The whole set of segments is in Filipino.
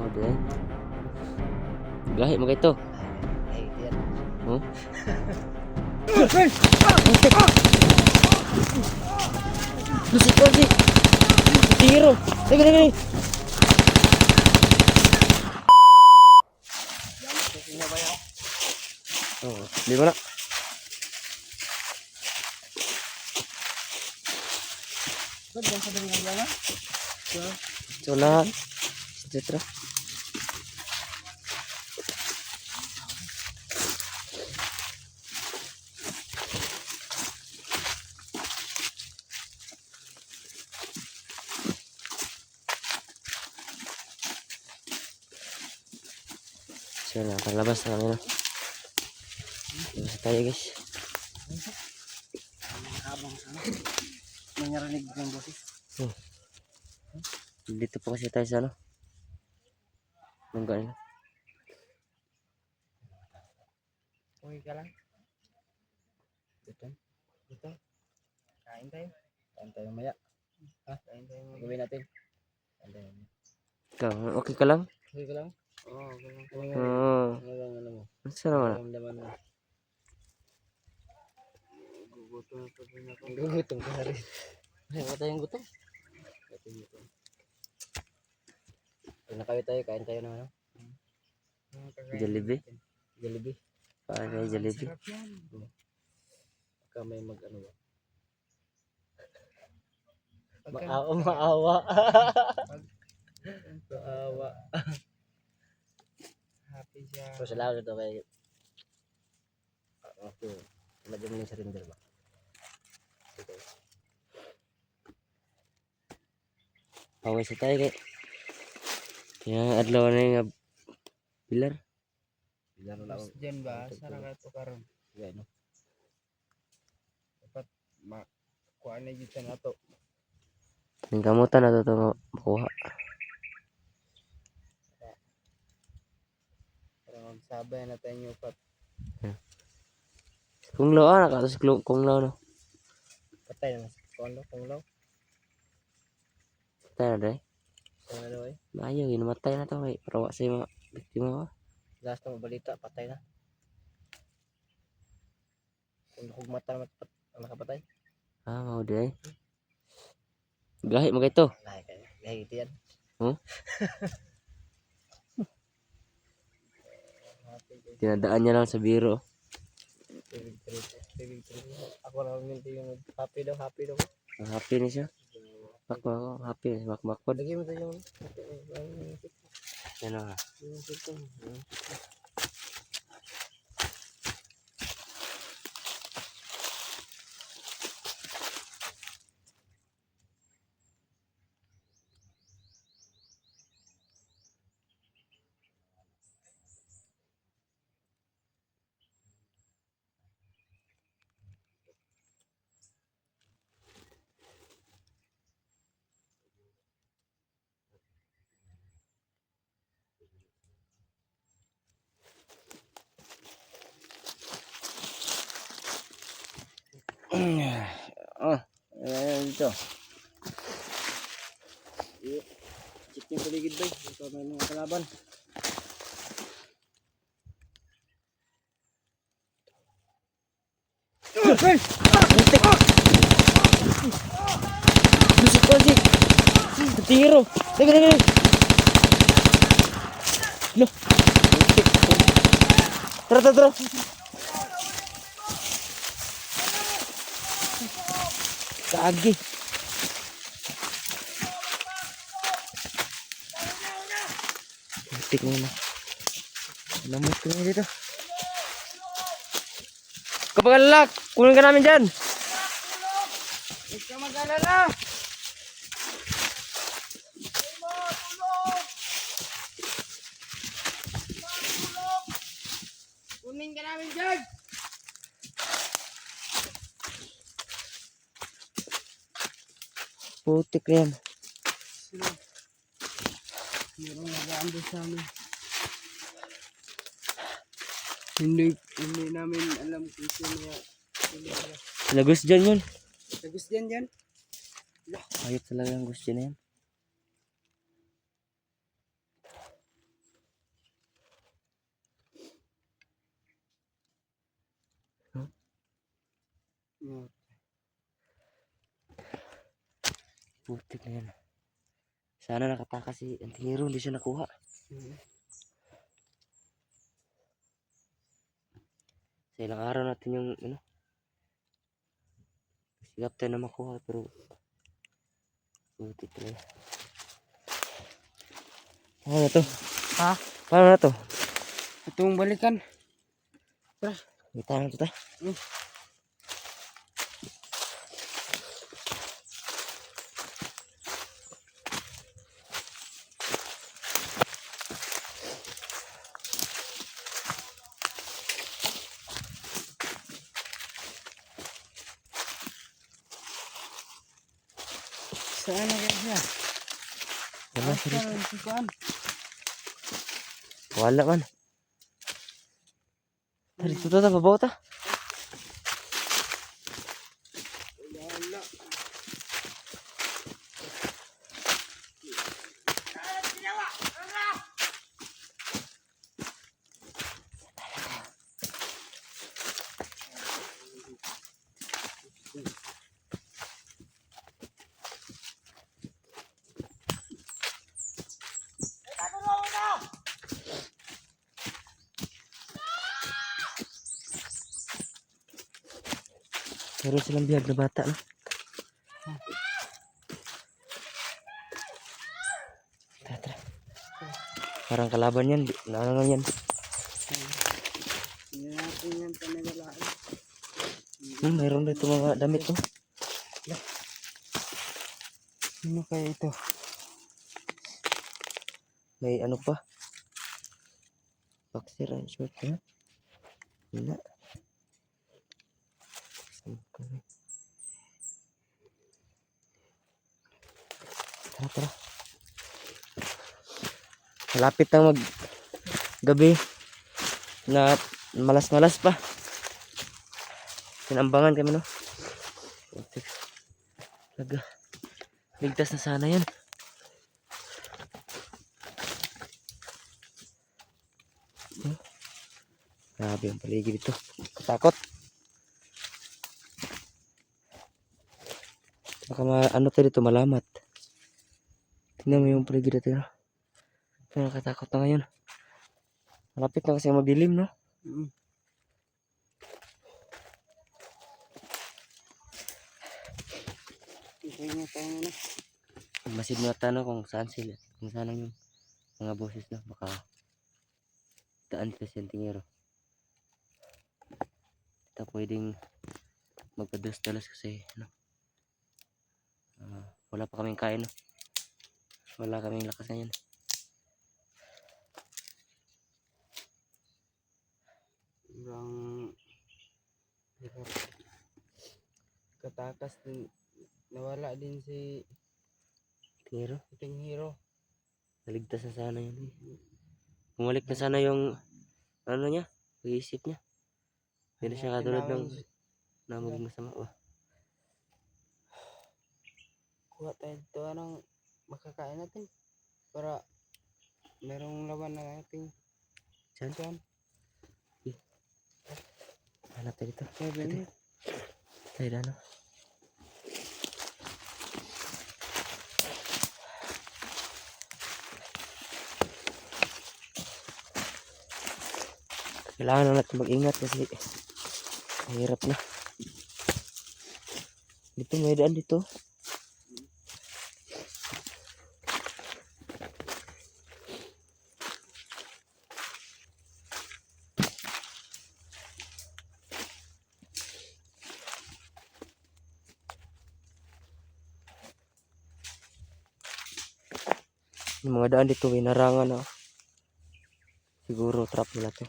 Oh, din. Gahi mo ito. Ay, tiyan. Oh? Musik. Tiro. Teka. Oh, di ba na? Ba't ba sa danggal na? Sulahan. Citra. So, nakalabas na kami na. Labas tayo guys. Habang sana. May narinig yung boses. Dito po kasi tayo sa ano. Mangga nila. Uy ka lang. Dito. Kain tayo. Kain tayo maya. Ha? Kain tayo maya. Gawin natin. Kain tayo maya. Ikaw, okay ka lang? Okay ka lang? Oo, okay lang. Oo. Ano mo? Saan naman? Ramdaman mo. Gugutom ka na rin. Wala tayong gutom. Pag nakawin tayo, kain tayo ng ano? Jollibee? Jollibee. Paano kayo Jollibee? Baka may mag-ano ba? Maawa. Maawa. Happy siya. So, salamat ito kay... Okay. Lagyan mo yung surrender ba? Okay. Pawis na tayo kay. Kaya adlaw na yung pilar. Pilar na ako. Diyan ba? Sarang ito karon. Gano. Dapat makuha na dito na ito. Yung kamutan na ito makuha. Para magsabay na tayo yung pat. Kung law nakatos kung law no. Patay na. Kung law. Patay na dahil. Kung ano eh. Ayaw, namatay na ito kay. Parawa sa mga biktima ko. Last na mabalita, patay na. Kung nakugmata na nakapatay. Mau deh. Gahi mo ito. Gahi ito yan. Hmm? Tinadaan niya lang sa biro. Ako lang yung happy daw. Happy na siya. Bakma ako, happy. Bakmakod. Lagi mo ito yung Yan na. ayan dito. Check yung paligid ba? Ito may mga kalaban. Musik. Tiro. Teka. Loh. Tara. Kaagi. Tik na. Lamot ko na dito. Kapag alak, kunin ka namin dyan. Huwag ka mag-alala. Kunin ka namin dyan. Putik na yan. Merong nag-aambos sa amin. Hindi namin alam kung sino yan. Lagos dyan yun. Tagus din yan. Ayot talaga ang gusto na yan. Putik na yan. Sana nakatakas si Antingero, hindi siya nakuha. Sa ilang araw natin yung ano, sigap tayo na makuha pero putik na yan. Paano na to? Ha? Paano na to? Itong balikan. Kita na to ta. Saan na kaya siya? Wala siya Saan dito. si Kuan? Wala man. Tari, ito ta, babaw ta. Wala. Meron silang bihag na bata no? Tara, tara. Parang kalaban yan. Naangan yan. Hindi natin yan paniwalaan. Mayroon dito mga damit no? Sino kaya ito? May ano pa? Boxer and short na? Wala. Tara, tara. Malapit na mag gabi na malas-malas pa. Sinambangan kami no. Ligtas na sana yan. Grabe ang paligid dito. Katakot. Baka ano tayo dito malamat. Tingnan mo yung paligid dito. Nakakatakot na ngayon. Malapit na kasi magdilim no. Kaya tayo na. Masid na tanong kung saan sila. Kung saan yung mga boses na. Baka daan ka sa Antingero. Kita pwedeng magpadas-dalas kasi ano, wala pa kaming kain no? Wala kaming lakas na yan. Sobrang katakas din. Nawala din si Antingero, Iting Hero. naligtas na sana yun eh. Bumalik na sana yung ano niya, pag-iisip niya. Hindi na siya katulad ng maging masama. Kuha tayo ito anong makakain natin para merong laban na natin. Saan? Hanap tayo dito. Sabi Tayo na ano. Kailangan na natin mag-ingat kasi mahirap na. Dito may daan dito. Yung mga daan dito may narangan na. Siguro trap nila to.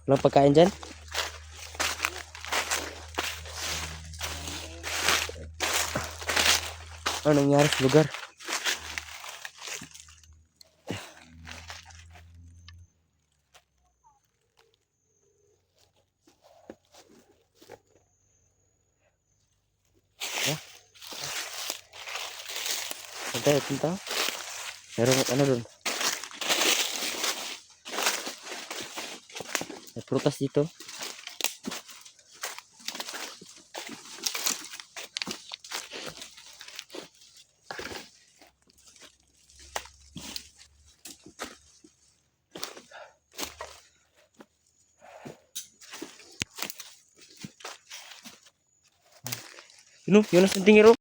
Walang pagkain dyan? Ano nangyari sa lugar? tayo punta. Meron ano doon. May prutas dito. Yun ang tingin